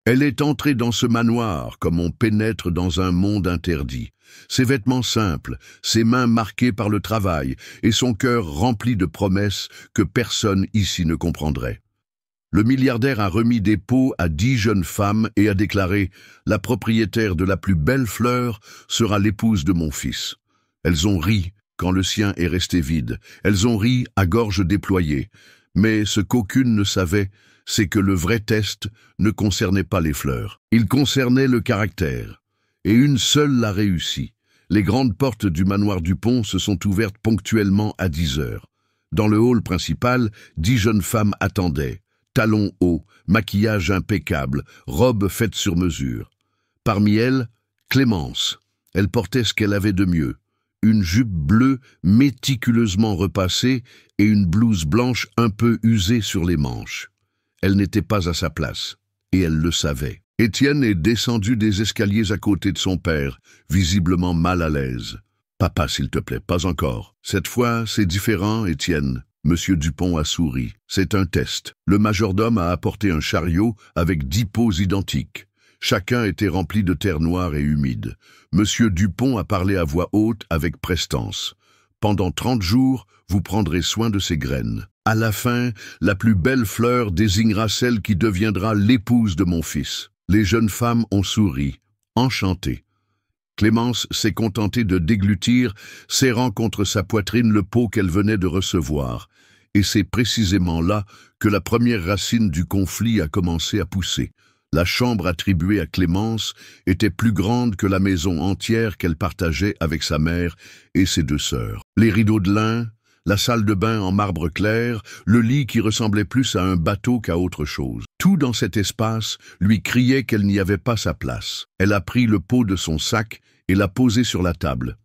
Elle est entrée dans ce manoir comme on pénètre dans un monde interdit. Ses vêtements simples, ses mains marquées par le travail et son cœur rempli de promesses que personne ici ne comprendrait. Le milliardaire a remis des pots à 10 jeunes femmes et a déclaré « La propriétaire de la plus belle fleur sera l'épouse de mon fils ». Elles ont ri quand le sien est resté vide. Elles ont ri à gorge déployée. Mais ce qu'aucune ne savait, c'est que le vrai test ne concernait pas les fleurs. Il concernait le caractère. Et une seule l'a réussi. Les grandes portes du manoir Dupont se sont ouvertes ponctuellement à 10 heures. Dans le hall principal, 10 jeunes femmes attendaient. Talons hauts, maquillage impeccable, robe faite sur mesure. Parmi elles, Clémence. Elle portait ce qu'elle avait de mieux. Une jupe bleue méticuleusement repassée et une blouse blanche un peu usée sur les manches. Elle n'était pas à sa place, et elle le savait. Étienne est descendu des escaliers à côté de son père, visiblement mal à l'aise. « Papa, s'il te plaît, pas encore. Cette fois, c'est différent, Étienne. » Monsieur Dupont a souri. C'est un test. Le majordome a apporté un chariot avec 10 pots identiques. Chacun était rempli de terre noire et humide. Monsieur Dupont a parlé à voix haute avec prestance. Pendant 30 jours, vous prendrez soin de ces graines. À la fin, la plus belle fleur désignera celle qui deviendra l'épouse de mon fils. Les jeunes femmes ont souri, enchantées. Clémence s'est contentée de déglutir, serrant contre sa poitrine le pot qu'elle venait de recevoir. Et c'est précisément là que la première racine du conflit a commencé à pousser. La chambre attribuée à Clémence était plus grande que la maison entière qu'elle partageait avec sa mère et ses 2 sœurs. Les rideaux de lin, la salle de bain en marbre clair, le lit qui ressemblait plus à un bateau qu'à autre chose. Tout dans cet espace lui criait qu'elle n'y avait pas sa place. Elle a pris le pot de son sac et l'a posé sur la table.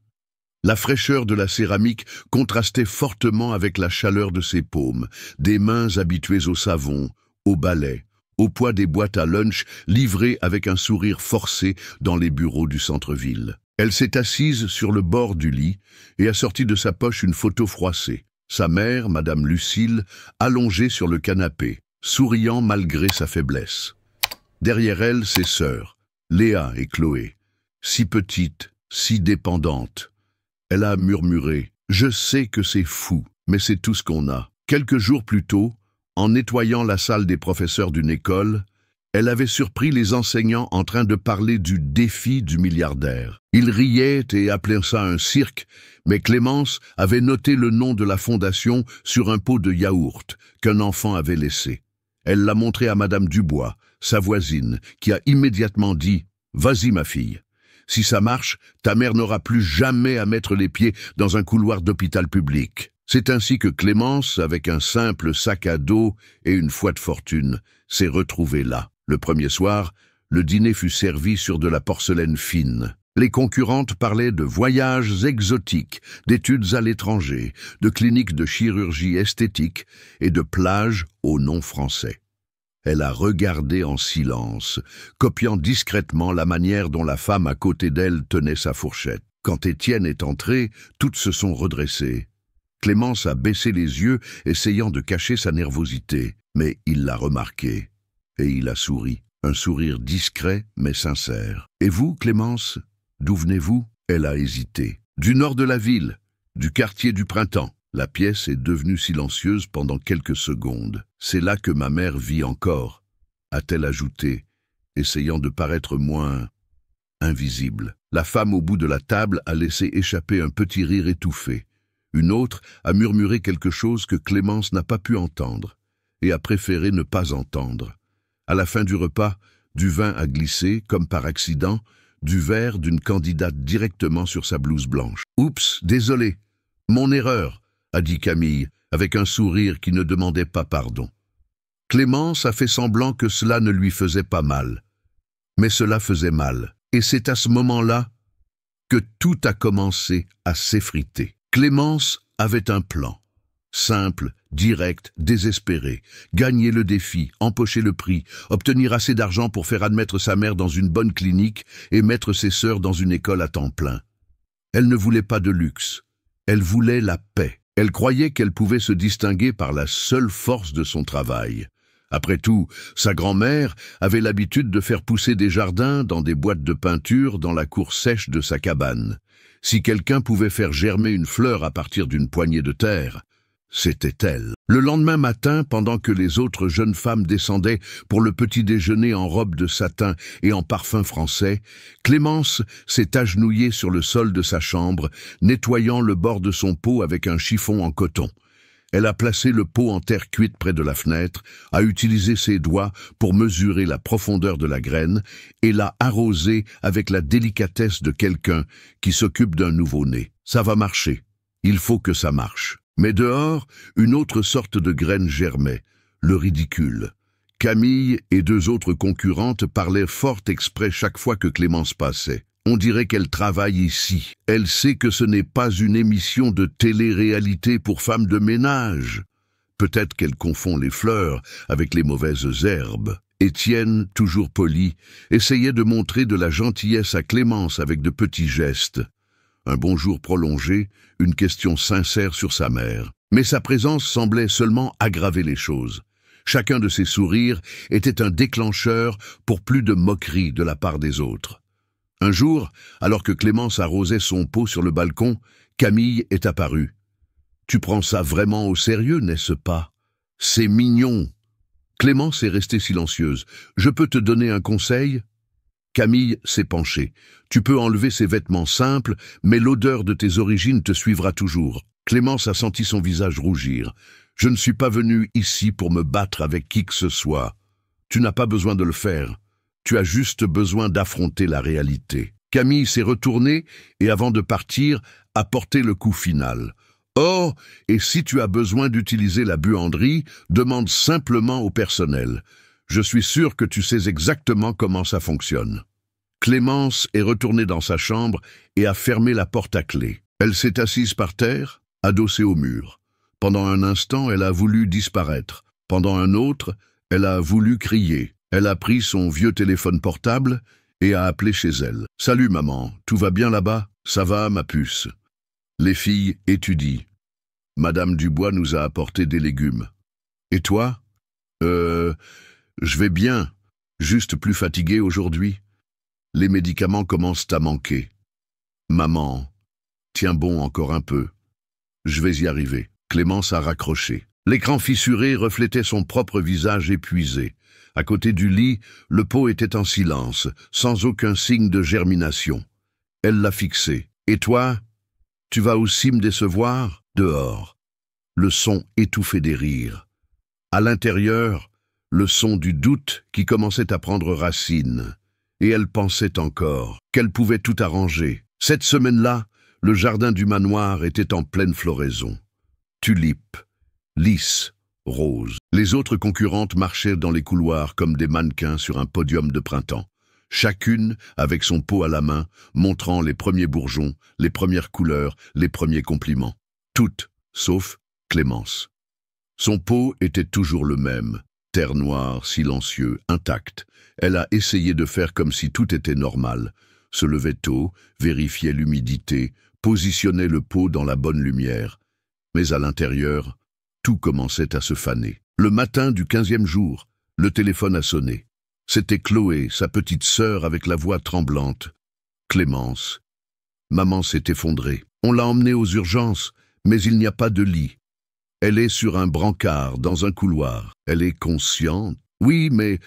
La fraîcheur de la céramique contrastait fortement avec la chaleur de ses paumes, des mains habituées au savon, au balai, au poids des boîtes à lunch livrées avec un sourire forcé dans les bureaux du centre-ville. Elle s'est assise sur le bord du lit et a sorti de sa poche une photo froissée. Sa mère, Madame Lucille, allongée sur le canapé, souriant malgré sa faiblesse. Derrière elle, ses sœurs, Léa et Chloé, si petites, si dépendantes. Elle a murmuré « Je sais que c'est fou, mais c'est tout ce qu'on a ». Quelques jours plus tôt, en nettoyant la salle des professeurs d'une école, elle avait surpris les enseignants en train de parler du défi du milliardaire. Ils riaient et appelaient ça un cirque, mais Clémence avait noté le nom de la fondation sur un pot de yaourt qu'un enfant avait laissé. Elle l'a montré à Madame Dubois, sa voisine, qui a immédiatement dit « Vas-y ma fille, si ça marche, ta mère n'aura plus jamais à mettre les pieds dans un couloir d'hôpital public. » C'est ainsi que Clémence, avec un simple sac à dos et une foi de fortune, s'est retrouvée là. Le premier soir, le dîner fut servi sur de la porcelaine fine. Les concurrentes parlaient de voyages exotiques, d'études à l'étranger, de cliniques de chirurgie esthétique et de plages au nom français. Elle a regardé en silence, copiant discrètement la manière dont la femme à côté d'elle tenait sa fourchette. Quand Étienne est entré, toutes se sont redressées. Clémence a baissé les yeux, essayant de cacher sa nervosité, mais il l'a remarqué. Et il a souri, un sourire discret mais sincère. « Et vous, Clémence, d'où venez-vous » Elle a hésité. « Du nord de la ville, du quartier du Printemps. » La pièce est devenue silencieuse pendant quelques secondes. « C'est là que ma mère vit encore », a-t-elle ajouté, essayant de paraître moins invisible. La femme au bout de la table a laissé échapper un petit rire étouffé. Une autre a murmuré quelque chose que Clémence n'a pas pu entendre et a préféré ne pas entendre. À la fin du repas, du vin a glissé, comme par accident, du verre d'une candidate directement sur sa blouse blanche. « Oups, désolé, mon erreur », a dit Camille, avec un sourire qui ne demandait pas pardon. Clémence a fait semblant que cela ne lui faisait pas mal. Mais cela faisait mal. Et c'est à ce moment-là que tout a commencé à s'effriter. Clémence avait un plan. Simple, direct, désespéré. Gagner le défi, empocher le prix, obtenir assez d'argent pour faire admettre sa mère dans une bonne clinique et mettre ses sœurs dans une école à temps plein. Elle ne voulait pas de luxe. Elle voulait la paix. Elle croyait qu'elle pouvait se distinguer par la seule force de son travail. Après tout, sa grand-mère avait l'habitude de faire pousser des jardins dans des boîtes de peinture dans la cour sèche de sa cabane. Si quelqu'un pouvait faire germer une fleur à partir d'une poignée de terre, c'était elle. Le lendemain matin, pendant que les autres jeunes femmes descendaient pour le petit déjeuner en robe de satin et en parfum français, Clémence s'est agenouillée sur le sol de sa chambre, nettoyant le bord de son pot avec un chiffon en coton. Elle a placé le pot en terre cuite près de la fenêtre, a utilisé ses doigts pour mesurer la profondeur de la graine et l'a arrosé avec la délicatesse de quelqu'un qui s'occupe d'un nouveau-né. Ça va marcher. Il faut que ça marche. Mais dehors, une autre sorte de graine germait, le ridicule. Camille et deux autres concurrentes parlaient fort exprès chaque fois que Clémence passait. On dirait qu'elle travaille ici. Elle sait que ce n'est pas une émission de télé-réalité pour femmes de ménage. Peut-être qu'elle confond les fleurs avec les mauvaises herbes. Étienne, toujours poli, essayait de montrer de la gentillesse à Clémence avec de petits gestes. Un bonjour prolongé, une question sincère sur sa mère. Mais sa présence semblait seulement aggraver les choses. Chacun de ses sourires était un déclencheur pour plus de moquerie de la part des autres. Un jour, alors que Clémence arrosait son pot sur le balcon, Camille est apparue. « Tu prends ça vraiment au sérieux, n'est-ce pas? C'est mignon. » Clémence est restée silencieuse. « Je peux te donner un conseil ?» Camille s'est penchée. « Tu peux enlever ces vêtements simples, mais l'odeur de tes origines te suivra toujours. » Clémence a senti son visage rougir. « Je ne suis pas venue ici pour me battre avec qui que ce soit. Tu n'as pas besoin de le faire. Tu as juste besoin d'affronter la réalité. » Camille s'est retournée et, avant de partir, a porté le coup final. « Oh, et si tu as besoin d'utiliser la buanderie, demande simplement au personnel. Je suis sûr que tu sais exactement comment ça fonctionne. » Clémence est retournée dans sa chambre et a fermé la porte à clé. Elle s'est assise par terre, adossée au mur. Pendant un instant, elle a voulu disparaître. Pendant un autre, elle a voulu crier. Elle a pris son vieux téléphone portable et a appelé chez elle. « Salut maman, tout va bien là-bas? Ça va, ma puce? » Les filles étudient. Madame Dubois nous a apporté des légumes. « Et toi? »« Je vais bien, juste plus fatiguée aujourd'hui. Les médicaments commencent à manquer. »« Maman, tiens bon encore un peu. Je vais y arriver. » Clémence a raccroché. L'écran fissuré reflétait son propre visage épuisé. À côté du lit, le pot était en silence, sans aucun signe de germination. Elle l'a fixé. « Et toi? Tu vas aussi me décevoir ?» Dehors. Le son étouffait des rires. À l'intérieur, le son du doute qui commençait à prendre racine. Et elle pensait encore qu'elle pouvait tout arranger. Cette semaine-là, le jardin du manoir était en pleine floraison. Tulipes, lys, roses. Les autres concurrentes marchaient dans les couloirs comme des mannequins sur un podium de printemps. Chacune avec son pot à la main, montrant les premiers bourgeons, les premières couleurs, les premiers compliments. Toutes, sauf Clémence. Son pot était toujours le même. Terre noire, silencieux, intact. Elle a essayé de faire comme si tout était normal. Se levait tôt, vérifiait l'humidité, positionnait le pot dans la bonne lumière. Mais à l'intérieur, tout commençait à se faner. Le matin du 15e jour, le téléphone a sonné. C'était Chloé, sa petite sœur avec la voix tremblante. « Clémence. » Maman s'est effondrée. On l'a emmenée aux urgences, mais il n'y a pas de lit. Elle est sur un brancard, dans un couloir. Elle est consciente. Oui, mais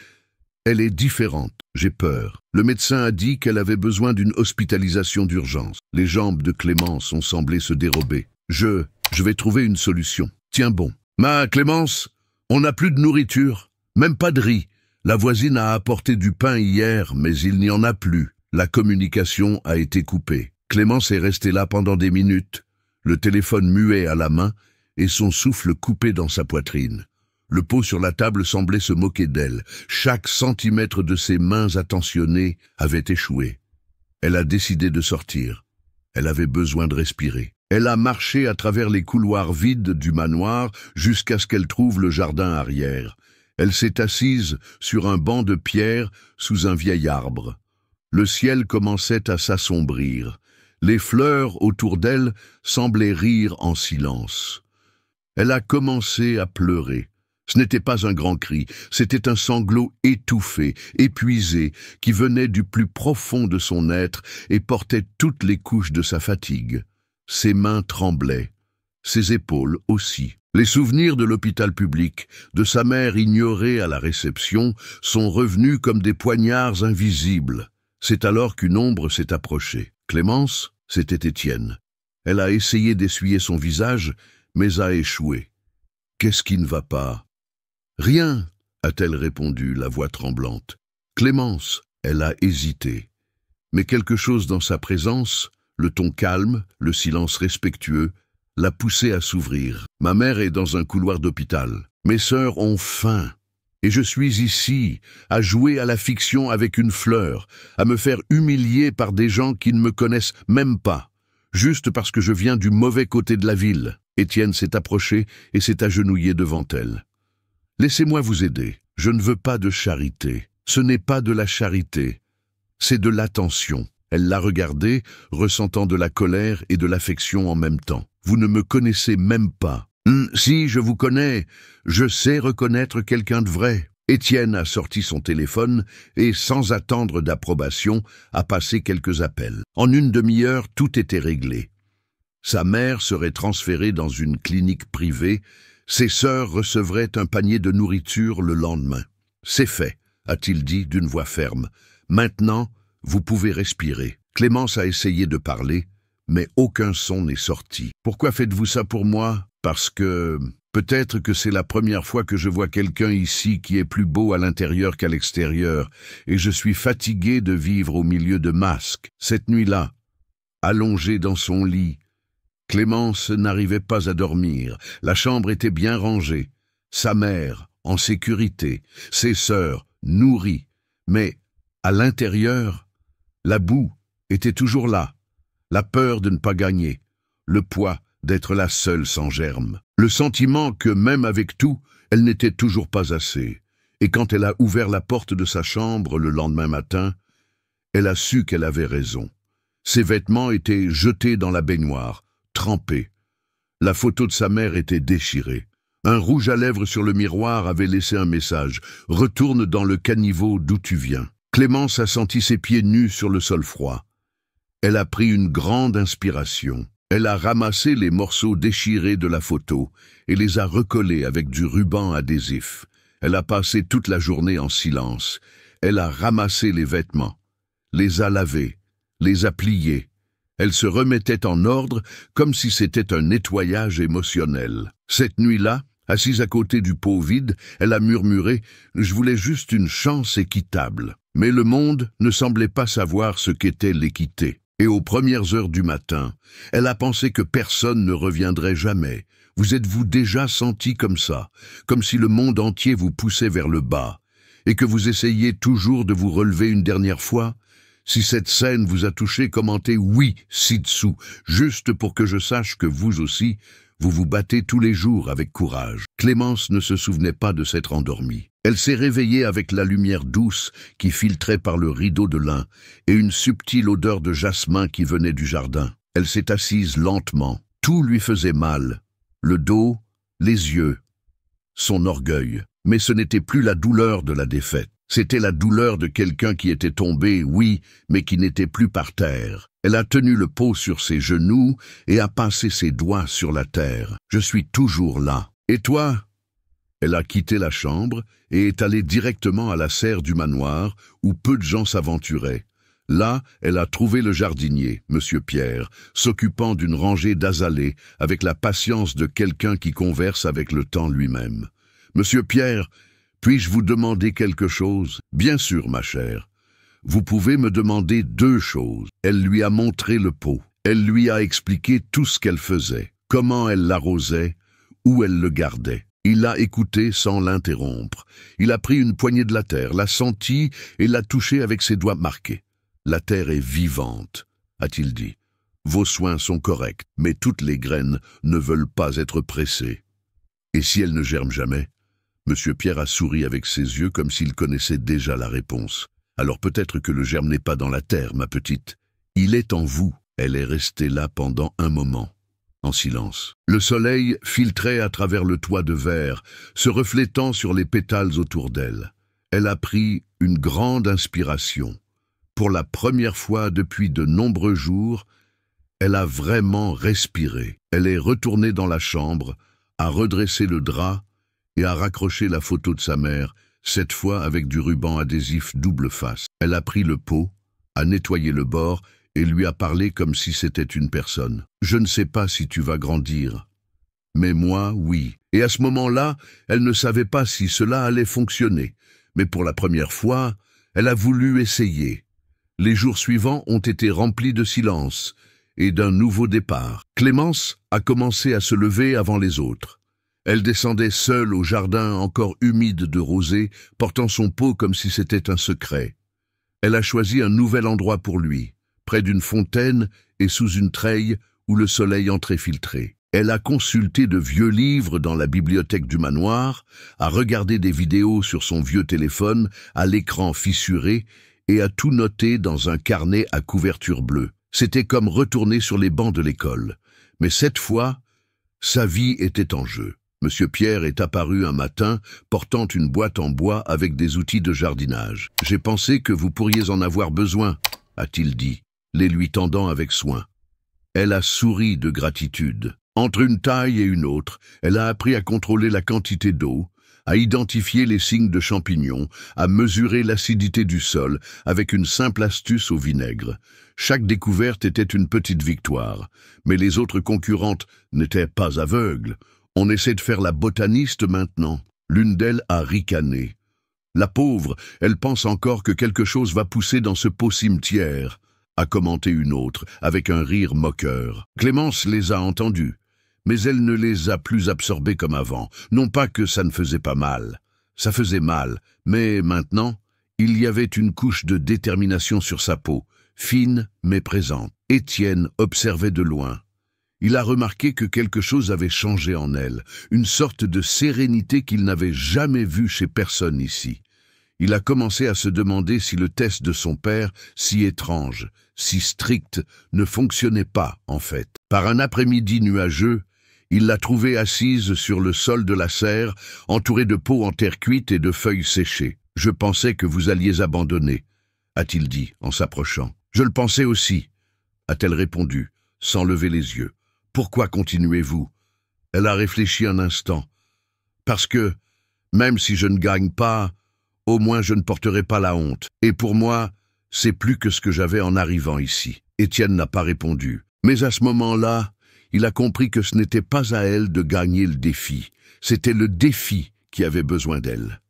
elle est différente. J'ai peur. Le médecin a dit qu'elle avait besoin d'une hospitalisation d'urgence. Les jambes de Clémence ont semblé se dérober. Je vais trouver une solution. Tiens bon. Ma Clémence, on n'a plus de nourriture, même pas de riz. La voisine a apporté du pain hier, mais il n'y en a plus. La communication a été coupée. Clémence est restée là pendant des minutes, le téléphone muet à la main et son souffle coupé dans sa poitrine. Le pot sur la table semblait se moquer d'elle. Chaque centimètre de ses mains attentionnées avait échoué. Elle a décidé de sortir. Elle avait besoin de respirer. Elle a marché à travers les couloirs vides du manoir jusqu'à ce qu'elle trouve le jardin arrière. Elle s'est assise sur un banc de pierre sous un vieil arbre. Le ciel commençait à s'assombrir. Les fleurs autour d'elle semblaient rire en silence. Elle a commencé à pleurer. Ce n'était pas un grand cri, c'était un sanglot étouffé, épuisé, qui venait du plus profond de son être et portait toutes les couches de sa fatigue. Ses mains tremblaient, ses épaules aussi. Les souvenirs de l'hôpital public, de sa mère ignorée à la réception, sont revenus comme des poignards invisibles. C'est alors qu'une ombre s'est approchée. Clémence, c'était Étienne. Elle a essayé d'essuyer son visage, mais a échoué. « Qu'est-ce qui ne va pas ?»« Rien, a-t-elle répondu, la voix tremblante. « Clémence, elle a hésité. Mais quelque chose dans sa présence, le ton calme, le silence respectueux, l'a poussée à s'ouvrir. Ma mère est dans un couloir d'hôpital. Mes sœurs ont faim. Et je suis ici, à jouer à la fiction avec une fleur, à me faire humilier par des gens qui ne me connaissent même pas, juste parce que je viens du mauvais côté de la ville. » Étienne s'est approché et s'est agenouillé devant elle. « Laissez-moi vous aider. Je ne veux pas de charité. Ce n'est pas de la charité. C'est de l'attention. » Elle l'a regardé, ressentant de la colère et de l'affection en même temps. « Vous ne me connaissez même pas. »« Si, je vous connais. Je sais reconnaître quelqu'un de vrai. » Étienne a sorti son téléphone et, sans attendre d'approbation, a passé quelques appels. En une demi-heure, tout était réglé. Sa mère serait transférée dans une clinique privée. Ses sœurs recevraient un panier de nourriture le lendemain. « C'est fait », a-t-il dit d'une voix ferme. « Maintenant, vous pouvez respirer. » Clémence a essayé de parler, mais aucun son n'est sorti. « Pourquoi faites-vous ça pour moi ? Parce que... peut-être que c'est la première fois que je vois quelqu'un ici qui est plus beau à l'intérieur qu'à l'extérieur, et je suis fatigué de vivre au milieu de masques. » Cette nuit-là, allongée dans son lit, Clémence n'arrivait pas à dormir. La chambre était bien rangée. Sa mère, en sécurité. Ses sœurs, nourries. Mais, à l'intérieur, la boue était toujours là. La peur de ne pas gagner. Le poids d'être la seule sans germe. Le sentiment que, même avec tout, elle n'était toujours pas assez. Et quand elle a ouvert la porte de sa chambre le lendemain matin, elle a su qu'elle avait raison. Ses vêtements étaient jetés dans la baignoire, trempés. La photo de sa mère était déchirée. Un rouge à lèvres sur le miroir avait laissé un message. « Retourne dans le caniveau d'où tu viens. » Clémence a senti ses pieds nus sur le sol froid. Elle a pris une grande inspiration. Elle a ramassé les morceaux déchirés de la photo et les a recollés avec du ruban adhésif. Elle a passé toute la journée en silence. Elle a ramassé les vêtements, les a lavés, les a pliés. Elle se remettait en ordre comme si c'était un nettoyage émotionnel. Cette nuit-là, assise à côté du pot vide, elle a murmuré « Je voulais juste une chance équitable ». Mais le monde ne semblait pas savoir ce qu'était l'équité. Et aux premières heures du matin, elle a pensé que personne ne reviendrait jamais. Vous êtes-vous déjà senti comme ça, comme si le monde entier vous poussait vers le bas, et que vous essayiez toujours de vous relever une dernière fois? Si cette scène vous a touché, commentez « oui » ci-dessous, juste pour que je sache que vous aussi, vous vous battez tous les jours avec courage. Clémence ne se souvenait pas de s'être endormie. Elle s'est réveillée avec la lumière douce qui filtrait par le rideau de lin et une subtile odeur de jasmin qui venait du jardin. Elle s'est assise lentement. Tout lui faisait mal. Le dos, les yeux, son orgueil. Mais ce n'était plus la douleur de la défaite. C'était la douleur de quelqu'un qui était tombé, oui, mais qui n'était plus par terre. Elle a tenu le pot sur ses genoux et a passé ses doigts sur la terre. « Je suis toujours là. Et toi ?» Elle a quitté la chambre et est allée directement à la serre du manoir où peu de gens s'aventuraient. Là, elle a trouvé le jardinier, Monsieur Pierre, s'occupant d'une rangée d'azalées avec la patience de quelqu'un qui converse avec le temps lui-même. « Monsieur Pierre, puis-je vous demander quelque chose ?»« Bien sûr, ma chère. Vous pouvez me demander 2 choses. » Elle lui a montré le pot. Elle lui a expliqué tout ce qu'elle faisait, comment elle l'arrosait, où elle le gardait. Il l'a écouté sans l'interrompre. Il a pris une poignée de la terre, l'a sentie et l'a touchée avec ses doigts marqués. « La terre est vivante, » a-t-il dit. « Vos soins sont corrects, mais toutes les graines ne veulent pas être pressées. Et si elles ne germent jamais ?» Monsieur Pierre a souri avec ses yeux comme s'il connaissait déjà la réponse. « Alors peut-être que le germe n'est pas dans la terre, ma petite. Il est en vous. » Elle est restée là pendant un moment. en silence. Le soleil filtrait à travers le toit de verre, se reflétant sur les pétales autour d'elle. Elle a pris une grande inspiration. Pour la première fois depuis de nombreux jours, elle a vraiment respiré. Elle est retournée dans la chambre, a redressé le drap et a raccroché la photo de sa mère, cette fois avec du ruban adhésif double face. Elle a pris le pot, a nettoyé le bord et lui a parlé comme si c'était une personne. « Je ne sais pas si tu vas grandir, mais moi, oui. » Et à ce moment-là, elle ne savait pas si cela allait fonctionner. Mais pour la première fois, elle a voulu essayer. Les jours suivants ont été remplis de silence et d'un nouveau départ. Clémence a commencé à se lever avant les autres. Elle descendait seule au jardin encore humide de rosée, portant son pot comme si c'était un secret. Elle a choisi un nouvel endroit pour lui, près d'une fontaine et sous une treille où le soleil entrait filtré. Elle a consulté de vieux livres dans la bibliothèque du manoir, a regardé des vidéos sur son vieux téléphone à l'écran fissuré et a tout noté dans un carnet à couverture bleue. C'était comme retourner sur les bancs de l'école. Mais cette fois, sa vie était en jeu. Monsieur Pierre est apparu un matin, portant une boîte en bois avec des outils de jardinage. « J'ai pensé que vous pourriez en avoir besoin », a-t-il dit, les lui tendant avec soin. Elle a souri de gratitude. Entre une taille et une autre, elle a appris à contrôler la quantité d'eau, à identifier les signes de champignons, à mesurer l'acidité du sol avec une simple astuce au vinaigre. Chaque découverte était une petite victoire, mais les autres concurrentes n'étaient pas aveugles. On essaie de faire la botaniste maintenant. L'une d'elles a ricané. La pauvre, elle pense encore que quelque chose va pousser dans ce pot cimetière, a commenté une autre, avec un rire moqueur. Clémence les a entendus, mais elle ne les a plus absorbés comme avant. Non pas que ça ne faisait pas mal. Ça faisait mal, mais maintenant, il y avait une couche de détermination sur sa peau, fine mais présente. Étienne observait de loin. Il a remarqué que quelque chose avait changé en elle, une sorte de sérénité qu'il n'avait jamais vue chez personne ici. Il a commencé à se demander si le test de son père, si étrange, si strict, ne fonctionnait pas, en fait. Par un après-midi nuageux, il l'a trouvée assise sur le sol de la serre, entourée de pots en terre cuite et de feuilles séchées. « Je pensais que vous alliez abandonner », a-t-il dit en s'approchant. « Je le pensais aussi », a-t-elle répondu, sans lever les yeux. « Pourquoi continuez-vous » Elle a réfléchi un instant. « Parce que, même si je ne gagne pas, au moins je ne porterai pas la honte. Et pour moi, c'est plus que ce que j'avais en arrivant ici. » Étienne n'a pas répondu. Mais à ce moment-là, il a compris que ce n'était pas à elle de gagner le défi. C'était le défi qui avait besoin d'elle.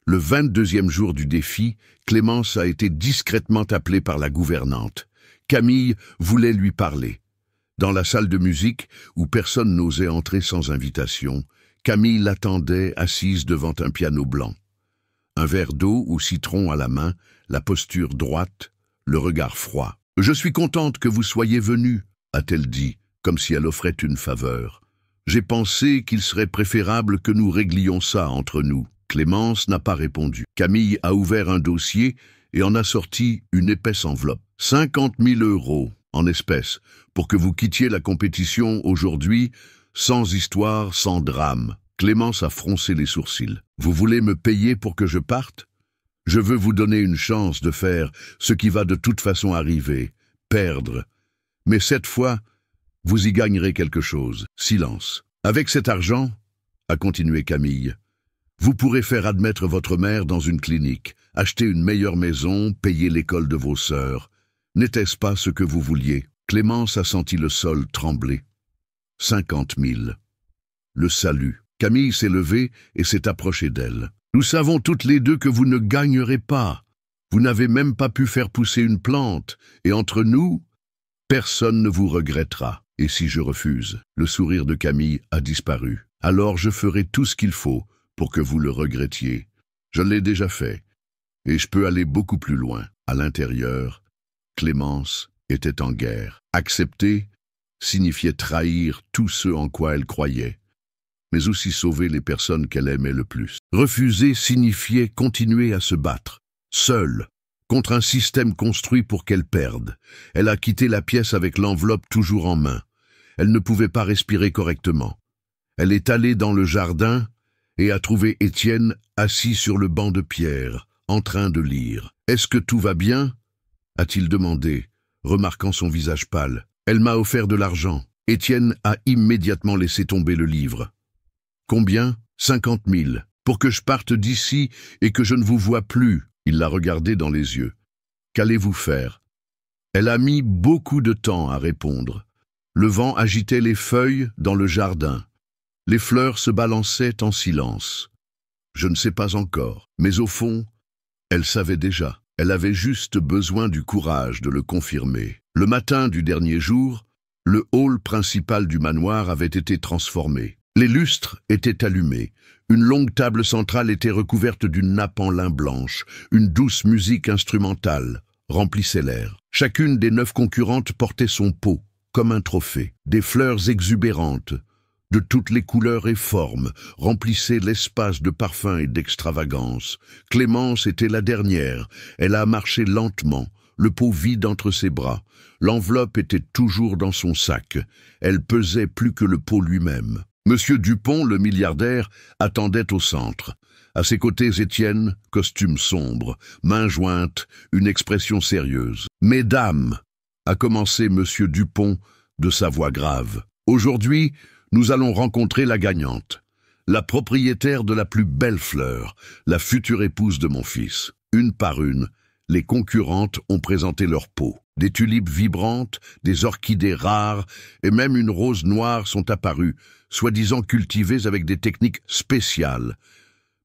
Le 22e jour du défi, Clémence a été discrètement appelée par la gouvernante. Camille voulait lui parler. Dans la salle de musique, où personne n'osait entrer sans invitation, Camille l'attendait assise devant un piano blanc. Un verre d'eau ou citron à la main, la posture droite, le regard froid. « Je suis contente que vous soyez venu », a-t-elle dit, comme si elle offrait une faveur. « J'ai pensé qu'il serait préférable que nous réglions ça entre nous. » Clémence n'a pas répondu. Camille a ouvert un dossier et en a sorti une épaisse enveloppe. 50 000 € en espèces, pour que vous quittiez la compétition aujourd'hui, sans histoire, sans drame. Clémence a froncé les sourcils. « Vous voulez me payer pour que je parte ? Je veux vous donner une chance de faire ce qui va de toute façon arriver, perdre. Mais cette fois, vous y gagnerez quelque chose. » Silence. « Avec cet argent, » a continué Camille, « vous pourrez faire admettre votre mère dans une clinique, acheter une meilleure maison, payer l'école de vos sœurs. N'était-ce pas ce que vous vouliez ?» Clémence a senti le sol trembler. 50 000. Le salut. Camille s'est levée et s'est approchée d'elle. « Nous savons toutes les deux que vous ne gagnerez pas. Vous n'avez même pas pu faire pousser une plante. Et entre nous, personne ne vous regrettera. Et si je refuse ?» Le sourire de Camille a disparu. « Alors je ferai tout ce qu'il faut pour que vous le regrettiez. Je l'ai déjà fait. Et je peux aller beaucoup plus loin. » À l'intérieur, Clémence était en guerre. Accepter signifiait trahir tous ceux en quoi elle croyait, mais aussi sauver les personnes qu'elle aimait le plus. Refuser signifiait continuer à se battre, seule, contre un système construit pour qu'elle perde. Elle a quitté la pièce avec l'enveloppe toujours en main. Elle ne pouvait pas respirer correctement. Elle est allée dans le jardin et a trouvé Étienne assis sur le banc de pierre, en train de lire. « Est-ce que tout va bien ?» a-t-il demandé, remarquant son visage pâle. « Elle m'a offert de l'argent. » Étienne a immédiatement laissé tomber le livre. « Combien ? 50 000. Pour que je parte d'ici et que je ne vous vois plus. » Il l'a regardé dans les yeux. « Qu'allez-vous faire ?» Elle a mis beaucoup de temps à répondre. Le vent agitait les feuilles dans le jardin. Les fleurs se balançaient en silence. Je ne sais pas encore, mais au fond, elle savait déjà. Elle avait juste besoin du courage de le confirmer. Le matin du dernier jour, le hall principal du manoir avait été transformé. Les lustres étaient allumés. Une longue table centrale était recouverte d'une nappe en lin blanche. Une douce musique instrumentale remplissait l'air. Chacune des 9 concurrentes portait son pot, comme un trophée. Des fleurs exubérantes, de toutes les couleurs et formes, remplissaient l'espace de parfum et d'extravagance. Clémence était la dernière. Elle a marché lentement, le pot vide entre ses bras. L'enveloppe était toujours dans son sac. Elle pesait plus que le pot lui-même. Monsieur Dupont, le milliardaire, attendait au centre. À ses côtés, Étienne, costume sombre, mains jointes, une expression sérieuse. « Mesdames !» a commencé Monsieur Dupont de sa voix grave. « Aujourd'hui, nous allons rencontrer la gagnante, la propriétaire de la plus belle fleur, la future épouse de mon fils. » Une par une, les concurrentes ont présenté leur pot. Des tulipes vibrantes, des orchidées rares et même une rose noire sont apparues, soi-disant cultivées avec des techniques spéciales.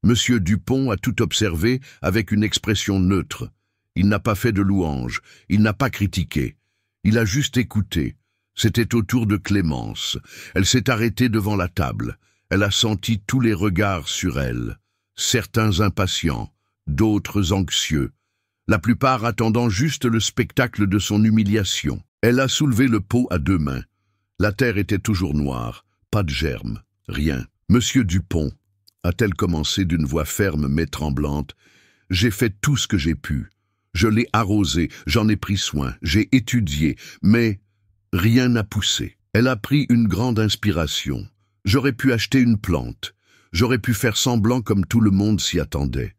Monsieur Dupont a tout observé avec une expression neutre. Il n'a pas fait de louanges, il n'a pas critiqué. Il a juste écouté. C'était au tour de Clémence. Elle s'est arrêtée devant la table. Elle a senti tous les regards sur elle. Certains impatients, d'autres anxieux. La plupart attendant juste le spectacle de son humiliation. Elle a soulevé le pot à 2 mains. La terre était toujours noire, pas de germes, rien. « Monsieur Dupont », a-t-elle commencé d'une voix ferme mais tremblante, « j'ai fait tout ce que j'ai pu. Je l'ai arrosé, j'en ai pris soin, j'ai étudié, mais rien n'a poussé. » Elle a pris une grande inspiration. J'aurais pu acheter une plante. J'aurais pu faire semblant comme tout le monde s'y attendait.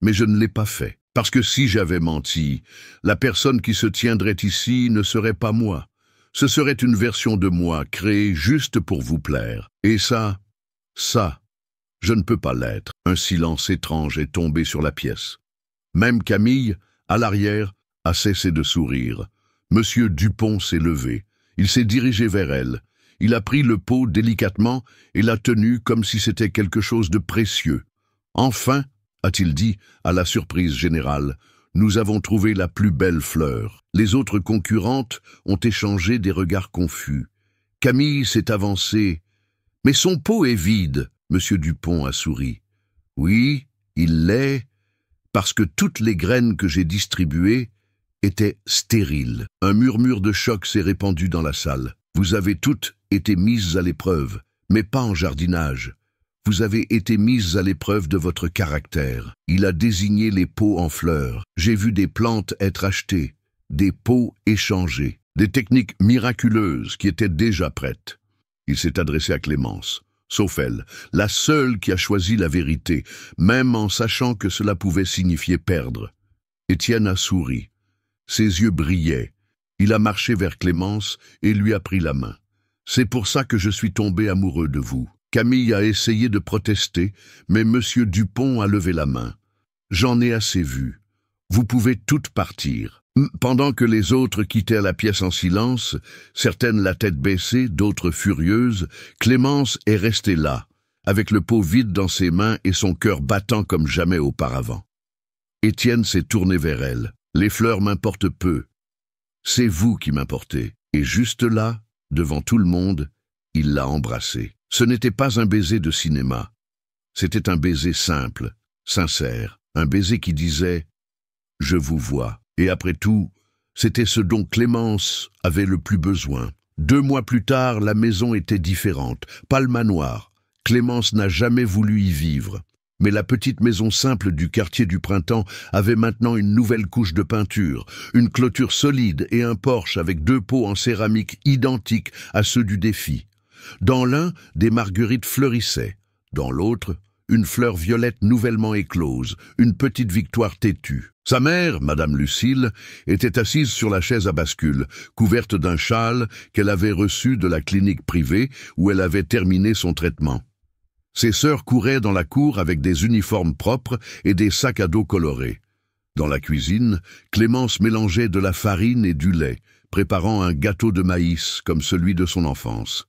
Mais je ne l'ai pas fait. Parce que si j'avais menti, la personne qui se tiendrait ici ne serait pas moi. Ce serait une version de moi créée juste pour vous plaire. Et ça, je ne peux pas l'être. Un silence étrange est tombé sur la pièce. Même Camille, à l'arrière, a cessé de sourire. Monsieur Dupont s'est levé. Il s'est dirigé vers elle. Il a pris le pot délicatement et l'a tenu comme si c'était quelque chose de précieux. Enfin, a-t-il dit, à la surprise générale, nous avons trouvé la plus belle fleur. Les autres concurrentes ont échangé des regards confus. Camille s'est avancée. « Mais son pot est vide !» Monsieur Dupont a souri. « Oui, il l'est, parce que toutes les graines que j'ai distribuées étaient stériles. » Un murmure de choc s'est répandu dans la salle. « Vous avez toutes été mises à l'épreuve, mais pas en jardinage. Vous avez été mises à l'épreuve de votre caractère. » Il a désigné les pots en fleurs. J'ai vu des plantes être achetées, des pots échangés, des techniques miraculeuses qui étaient déjà prêtes. Il s'est adressé à Clémence. Sauf elle, la seule qui a choisi la vérité, même en sachant que cela pouvait signifier perdre. Étienne a souri. Ses yeux brillaient. Il a marché vers Clémence et lui a pris la main. « C'est pour ça que je suis tombé amoureux de vous. » Camille a essayé de protester, mais Monsieur Dupont a levé la main. « J'en ai assez vu. Vous pouvez toutes partir. » Pendant que les autres quittaient la pièce en silence, certaines la tête baissée, d'autres furieuses, Clémence est restée là, avec le pot vide dans ses mains et son cœur battant comme jamais auparavant. Étienne s'est tourné vers elle. « Les fleurs m'importent peu. C'est vous qui m'importez. » Et juste là, devant tout le monde, il l'a embrassée. Ce n'était pas un baiser de cinéma. C'était un baiser simple, sincère, un baiser qui disait « Je vous vois ». Et après tout, c'était ce dont Clémence avait le plus besoin. 2 mois plus tard, la maison était différente, pas le manoir. Clémence n'a jamais voulu y vivre. Mais la petite maison simple du quartier du Printemps avait maintenant une nouvelle couche de peinture, une clôture solide et un porche avec 2 pots en céramique identiques à ceux du défi. Dans l'un, des marguerites fleurissaient. Dans l'autre, une fleur violette nouvellement éclose, une petite victoire têtue. Sa mère, Madame Lucille, était assise sur la chaise à bascule, couverte d'un châle qu'elle avait reçu de la clinique privée où elle avait terminé son traitement. Ses sœurs couraient dans la cour avec des uniformes propres et des sacs à dos colorés. Dans la cuisine, Clémence mélangeait de la farine et du lait, préparant un gâteau de maïs comme celui de son enfance.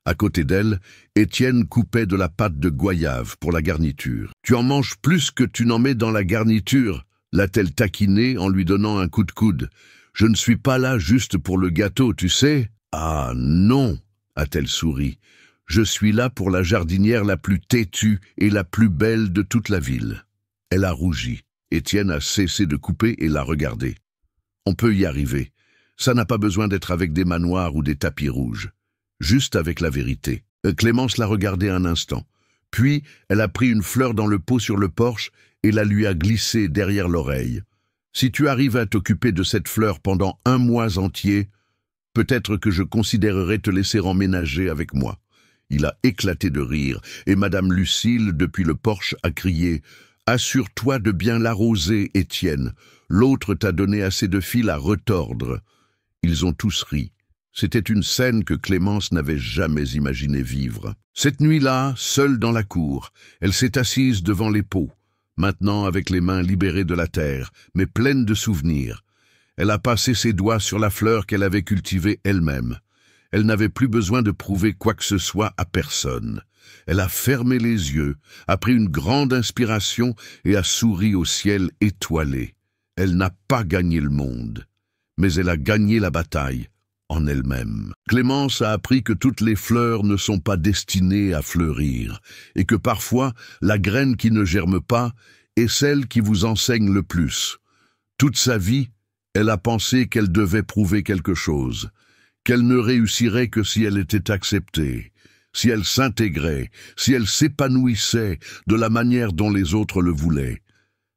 À côté d'elle, Étienne coupait de la pâte de goyave pour la garniture. « Tu en manges plus que tu n'en mets dans la garniture », l'a-t-elle taquiné en lui donnant un coup de coude. « Je ne suis pas là juste pour le gâteau, tu sais ?»« Ah non » a-t-elle souri. « Je suis là pour la jardinière la plus têtue et la plus belle de toute la ville. » Elle a rougi. Étienne a cessé de couper et l'a regardé. « On peut y arriver. Ça n'a pas besoin d'être avec des manoirs ou des tapis rouges. Juste avec la vérité. » Clémence l'a regardé un instant. Puis, elle a pris une fleur dans le pot sur le porche et la lui a glissée derrière l'oreille. « Si tu arrives à t'occuper de cette fleur pendant 1 mois entier, peut-être que je considérerai te laisser emménager avec moi. » Il a éclaté de rire, et Madame Lucille, depuis le porche, a crié « Assure-toi de bien l'arroser, Étienne. L'autre t'a donné assez de fil à retordre. » Ils ont tous ri. C'était une scène que Clémence n'avait jamais imaginé vivre. Cette nuit-là, seule dans la cour, elle s'est assise devant les pots, maintenant avec les mains libérées de la terre, mais pleines de souvenirs. Elle a passé ses doigts sur la fleur qu'elle avait cultivée elle-même. Elle n'avait plus besoin de prouver quoi que ce soit à personne. Elle a fermé les yeux, a pris une grande inspiration et a souri au ciel étoilé. Elle n'a pas gagné le monde, mais elle a gagné la bataille en elle-même. Clémence a appris que toutes les fleurs ne sont pas destinées à fleurir, et que parfois, la graine qui ne germe pas est celle qui vous enseigne le plus. Toute sa vie, elle a pensé qu'elle devait prouver quelque chose, qu'elle ne réussirait que si elle était acceptée, si elle s'intégrait, si elle s'épanouissait de la manière dont les autres le voulaient.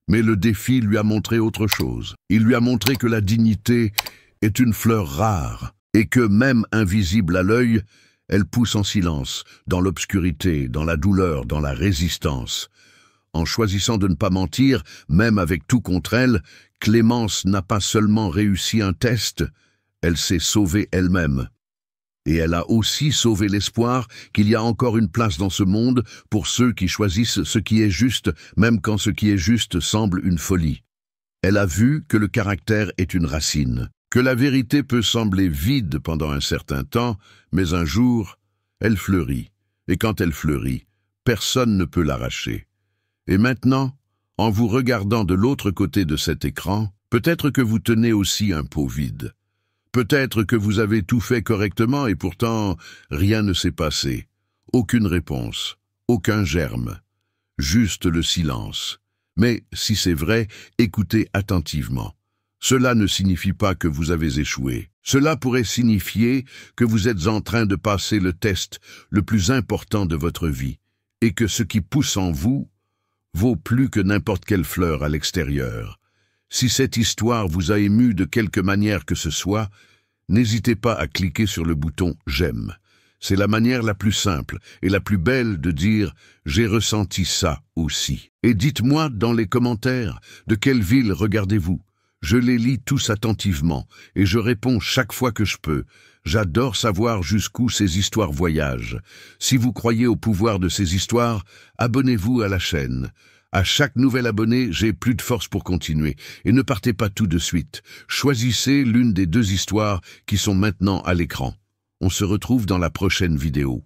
Mais le défi lui a montré autre chose. Il lui a montré que la dignité est une fleur rare, et que, même invisible à l'œil, elle pousse en silence, dans l'obscurité, dans la douleur, dans la résistance. En choisissant de ne pas mentir, même avec tout contre elle, Clémence n'a pas seulement réussi un test, elle s'est sauvée elle-même. Et elle a aussi sauvé l'espoir qu'il y a encore une place dans ce monde pour ceux qui choisissent ce qui est juste, même quand ce qui est juste semble une folie. Elle a vu que le caractère est une racine, que la vérité peut sembler vide pendant un certain temps, mais un jour, elle fleurit. Et quand elle fleurit, personne ne peut l'arracher. Et maintenant, en vous regardant de l'autre côté de cet écran, peut-être que vous tenez aussi un pot vide. Peut-être que vous avez tout fait correctement et pourtant rien ne s'est passé. Aucune réponse, aucun germe, juste le silence. Mais si c'est vrai, écoutez attentivement. Cela ne signifie pas que vous avez échoué. Cela pourrait signifier que vous êtes en train de passer le test le plus important de votre vie et que ce qui pousse en vous vaut plus que n'importe quelle fleur à l'extérieur. Si cette histoire vous a ému de quelque manière que ce soit, n'hésitez pas à cliquer sur le bouton « J'aime ». C'est la manière la plus simple et la plus belle de dire « J'ai ressenti ça aussi ». Et dites-moi dans les commentaires de quelle ville regardez-vous. Je les lis tous attentivement et je réponds chaque fois que je peux. J'adore savoir jusqu'où ces histoires voyagent. Si vous croyez au pouvoir de ces histoires, abonnez-vous à la chaîne. À chaque nouvel abonné, j'ai plus de force pour continuer. Et ne partez pas tout de suite. Choisissez l'une des 2 histoires qui sont maintenant à l'écran. On se retrouve dans la prochaine vidéo.